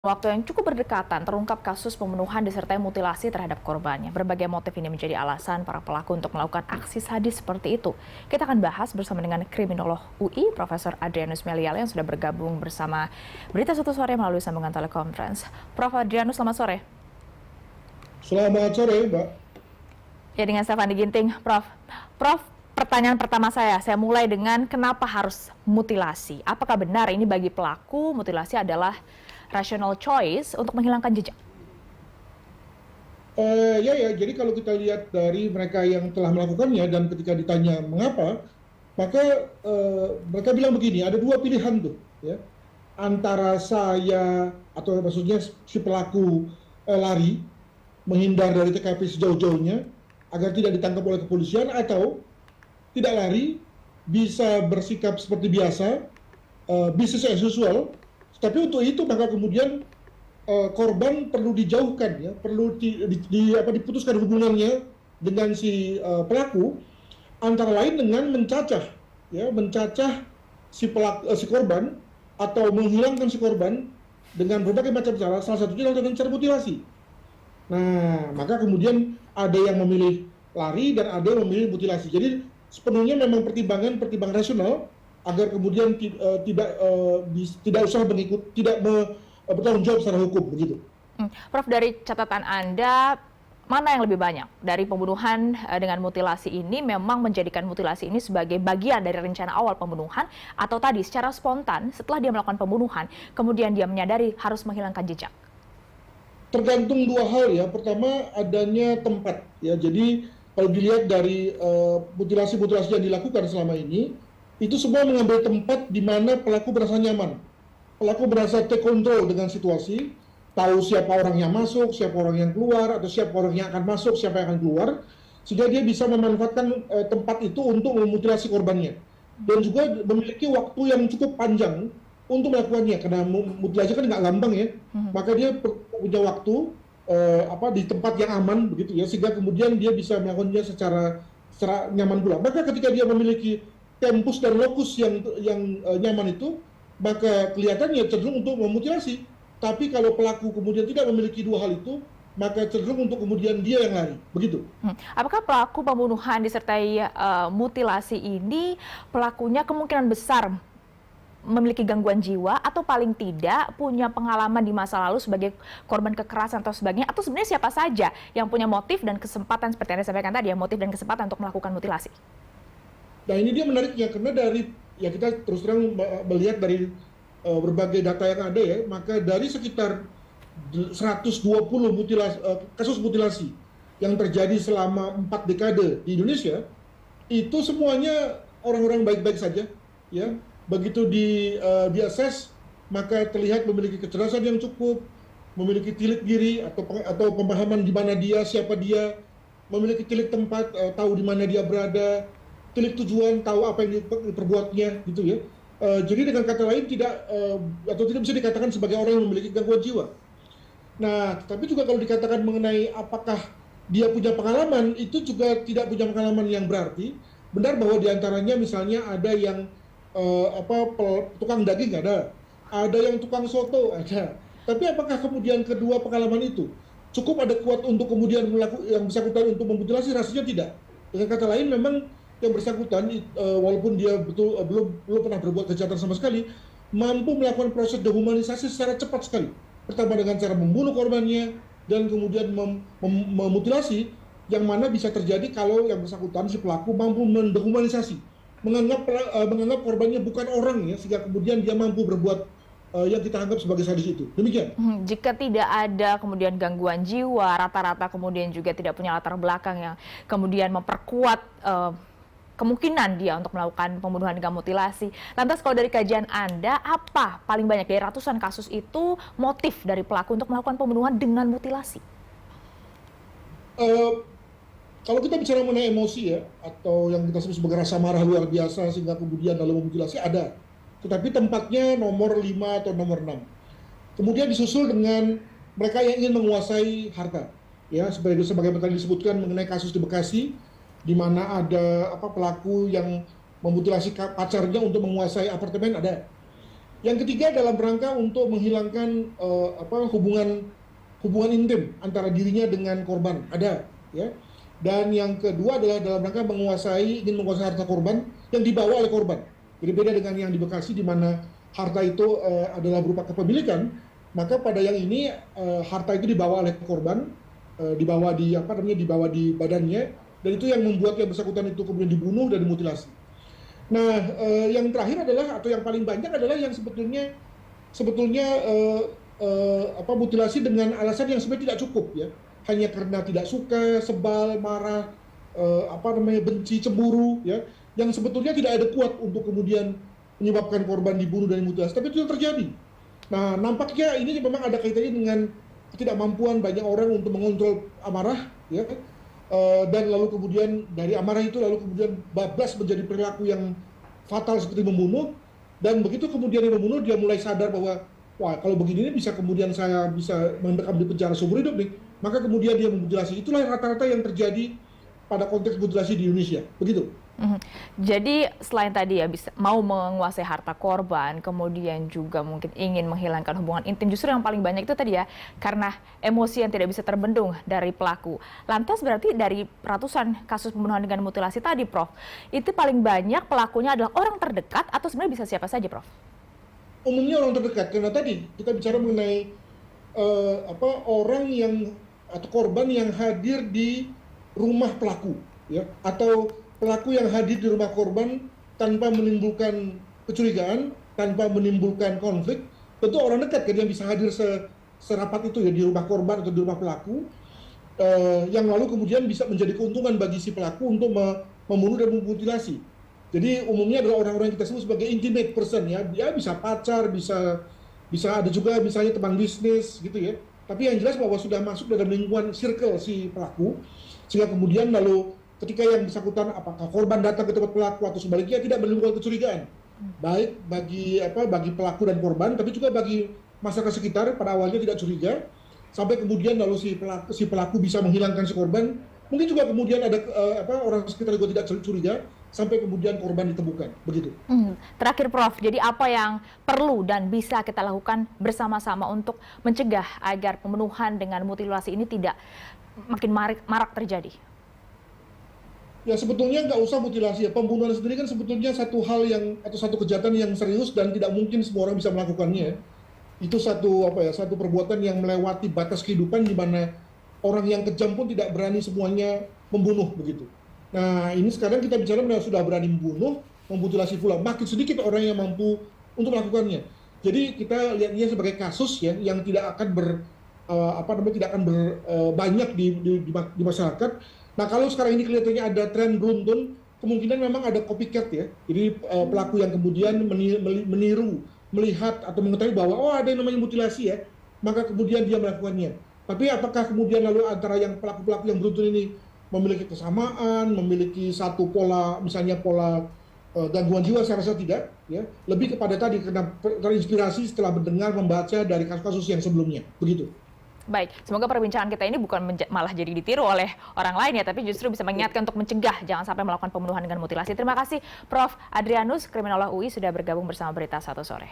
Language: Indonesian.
Waktu yang cukup berdekatan terungkap kasus pembunuhan disertai mutilasi terhadap korbannya. Berbagai motif ini menjadi alasan para pelaku untuk melakukan aksi sadis seperti itu. Kita akan bahas bersama dengan kriminolog UI, Profesor Adrianus Meliala yang sudah bergabung bersama Berita Satu Sore melalui sambungan telekonferensi. Prof. Adrianus, selamat sore. Selamat sore, Mbak. Ya, dengan Stefani Ginting. Prof, pertanyaan pertama saya mulai dengan kenapa harus mutilasi? Apakah benar ini bagi pelaku mutilasi adalah rational choice untuk menghilangkan jejak? Jadi kalau kita lihat dari mereka yang telah melakukannya dan ketika ditanya mengapa, maka mereka bilang begini, ada dua pilihan tuh, ya, antara saya atau maksudnya si pelaku lari, menghindar dari TKP sejauh-jauhnya agar tidak ditangkap oleh kepolisian, atau tidak lari, bisa bersikap seperti biasa, business as usual. Tapi untuk itu maka kemudian korban perlu dijauhkan, ya, perlu diputuskan hubungannya dengan si pelaku, antara lain dengan mencacah, ya, mencacah si korban atau menghilangkan si korban dengan berbagai macam cara, salah satunya adalah dengan cara mutilasi. Nah, maka kemudian ada yang memilih lari dan ada yang memilih mutilasi. Jadi sepenuhnya memang pertimbangan rasional agar kemudian tidak usah bertanggung jawab secara hukum, begitu. Prof, dari catatan Anda, mana yang lebih banyak dari pembunuhan dengan mutilasi ini memang menjadikan mutilasi ini sebagai bagian dari rencana awal pembunuhan, atau tadi secara spontan setelah dia melakukan pembunuhan kemudian dia menyadari harus menghilangkan jejak? Tergantung dua hal, ya. Pertama, adanya tempat, ya. Jadi kalau dilihat dari mutilasi yang dilakukan selama ini, itu semua mengambil tempat di mana pelaku merasa nyaman. Pelaku merasa take control dengan situasi, tahu siapa orang yang masuk, siapa orang yang keluar, atau siapa orang yang akan masuk, siapa yang akan keluar, sehingga dia bisa memanfaatkan tempat itu untuk memutilasi korbannya. Dan juga memiliki waktu yang cukup panjang untuk melakukannya, karena mutilasi kan nggak gampang, ya. Maka dia punya waktu di tempat yang aman, begitu, ya, sehingga kemudian dia bisa melakukannya secara nyaman pula. Maka ketika dia memiliki tempus dan lokus yang nyaman itu, maka kelihatannya cenderung untuk memutilasi. Tapi kalau pelaku kemudian tidak memiliki dua hal itu, maka cenderung untuk kemudian dia yang lari, begitu. Apakah pelaku pembunuhan disertai mutilasi ini pelakunya kemungkinan besar memiliki gangguan jiwa atau paling tidak punya pengalaman di masa lalu sebagai korban kekerasan atau sebagainya, atau sebenarnya siapa saja yang punya motif dan kesempatan seperti yang Anda sampaikan tadi, ya, motif dan kesempatan untuk melakukan mutilasi? Nah, ini dia menariknya, karena kita terus terang melihat dari berbagai data yang ada, ya, maka dari sekitar 120 kasus mutilasi yang terjadi selama 4 dekade di Indonesia, itu semuanya orang-orang baik-baik saja, ya. Begitu diakses, maka terlihat memiliki kecerdasan yang cukup, memiliki tilik diri atau pemahaman di mana dia, siapa dia, memiliki tilik tempat, tahu di mana dia berada, tilik tujuan, tahu apa yang diperbuatnya, gitu, ya. Jadi dengan kata lain tidak bisa dikatakan sebagai orang yang memiliki gangguan jiwa. Nah, tapi juga kalau dikatakan mengenai apakah dia punya pengalaman, itu juga tidak punya pengalaman yang berarti. Benar bahwa diantaranya misalnya ada yang tukang daging, ada yang tukang soto, ada. Tapi apakah kemudian kedua pengalaman itu cukup kuat untuk kemudian yang bersangkutan untuk memutilasi? Rasanya tidak. Dengan kata lain, memang yang bersangkutan, walaupun dia belum pernah berbuat kejahatan sama sekali, mampu melakukan proses dehumanisasi secara cepat sekali. Pertama dengan cara membunuh korbannya, dan kemudian memutilasi, yang mana bisa terjadi kalau yang bersangkutan, si pelaku, mampu mendehumanisasi, menganggap korbannya bukan orang, ya, sehingga kemudian dia mampu berbuat yang kita anggap sebagai sadis itu. Demikian. Jika tidak ada kemudian gangguan jiwa, rata-rata kemudian juga tidak punya latar belakang yang kemudian memperkuat kemungkinan dia untuk melakukan pembunuhan dengan mutilasi. Lantas kalau dari kajian Anda, apa paling banyak dari ratusan kasus itu motif dari pelaku untuk melakukan pembunuhan dengan mutilasi? Kalau kita bicara mengenai emosi, ya, atau yang kita sebut sebagai rasa marah luar biasa sehingga kemudian lalu memutilasi, ada. Tetapi tempatnya nomor 5 atau nomor 6. Kemudian disusul dengan mereka yang ingin menguasai harta. Ya, sebagai tadi disebutkan mengenai kasus di Bekasi, di mana ada pelaku yang memutilasi pacarnya untuk menguasai apartemen, ada. Yang ketiga dalam rangka untuk menghilangkan hubungan intim antara dirinya dengan korban, ada ya. Dan yang kedua adalah dalam rangka ingin menguasai harta korban yang dibawa oleh korban. Jadi beda dengan yang di Bekasi di mana harta itu adalah berupa kepemilikan, maka pada yang ini harta itu dibawa oleh korban, dibawa di badannya, dan itu yang membuat yang bersangkutan itu kemudian dibunuh dan dimutilasi. Nah, yang terakhir adalah atau yang paling banyak adalah yang sebetulnya mutilasi dengan alasan yang sebenarnya tidak cukup ya, hanya karena tidak suka, sebal, marah, benci, cemburu ya, yang sebetulnya tidak ada kuat untuk kemudian menyebabkan korban dibunuh dan dimutilasi, tapi itu yang terjadi. Nah, nampaknya ini memang ada kaitannya dengan ketidakmampuan banyak orang untuk mengontrol amarah ya. Dan lalu kemudian dari amarah itu lalu kemudian bablas menjadi perilaku yang fatal seperti membunuh, dan begitu kemudian dia membunuh dia mulai sadar bahwa wah, kalau begini bisa kemudian saya bisa mendekam di penjara seumur hidup nih, maka kemudian dia memutilasi. Itulah rata-rata yang terjadi pada konteks mutilasi di Indonesia, begitu. Jadi selain tadi ya mau menguasai harta korban, kemudian juga mungkin ingin menghilangkan hubungan intim, justru yang paling banyak itu tadi ya karena emosi yang tidak bisa terbendung dari pelaku. Lantas berarti dari ratusan kasus pembunuhan dengan mutilasi tadi, Prof, itu paling banyak pelakunya adalah orang terdekat atau sebenarnya bisa siapa saja, Prof? Umumnya orang terdekat, karena tadi kita bicara mengenai orang yang atau korban yang hadir di rumah pelaku ya, atau pelaku yang hadir di rumah korban tanpa menimbulkan kecurigaan, tanpa menimbulkan konflik. Tentu orang dekat kan yang bisa hadir serapat itu ya di rumah korban atau di rumah pelaku, yang lalu kemudian bisa menjadi keuntungan bagi si pelaku untuk membunuh dan memutilasi. Jadi umumnya adalah orang-orang yang kita sebut sebagai intimate person ya, dia bisa pacar, bisa ada juga misalnya teman bisnis gitu ya. Tapi yang jelas bahwa sudah masuk dalam lingkungan circle si pelaku, sehingga kemudian lalu ketika yang bersangkutan apakah korban datang ke tempat pelaku atau sebaliknya tidak menimbulkan kecurigaan, baik bagi pelaku dan korban, tapi juga bagi masyarakat sekitar pada awalnya tidak curiga, sampai kemudian lalu si pelaku bisa menghilangkan si korban, mungkin juga kemudian ada orang sekitar juga tidak curiga, sampai kemudian korban ditemukan, begitu. Terakhir, Prof, jadi apa yang perlu dan bisa kita lakukan bersama-sama untuk mencegah agar pembunuhan dengan mutilasi ini tidak makin marak terjadi? Ya sebetulnya nggak usah mutilasi ya, pembunuhan sendiri kan sebetulnya satu hal atau satu kejahatan yang serius dan tidak mungkin semua orang bisa melakukannya. Itu satu perbuatan yang melewati batas kehidupan di mana orang yang kejam pun tidak berani semuanya membunuh begitu. Nah, ini sekarang kita bicara sudah berani membunuh, memutilasi pula. Makin sedikit orang yang mampu untuk melakukannya. Jadi kita lihatnya sebagai kasus ya yang tidak akan banyak di masyarakat. Nah, kalau sekarang ini kelihatannya ada tren beruntun, kemungkinan memang ada copycat ya. Jadi pelaku yang kemudian meniru, melihat atau mengetahui bahwa ada yang namanya mutilasi ya, maka kemudian dia melakukannya. Tapi apakah kemudian lalu antara yang pelaku-pelaku yang beruntun ini memiliki kesamaan, memiliki satu pola, misalnya pola gangguan jiwa, saya rasa tidak ya. Lebih kepada tadi karena terinspirasi setelah mendengar, membaca dari kasus-kasus yang sebelumnya, begitu. Baik, semoga perbincangan kita ini bukan malah jadi ditiru oleh orang lain ya, tapi justru bisa mengingatkan untuk mencegah jangan sampai melakukan pembunuhan dengan mutilasi. Terima kasih Prof. Adrianus, kriminolog UI, sudah bergabung bersama Berita Satu Sore.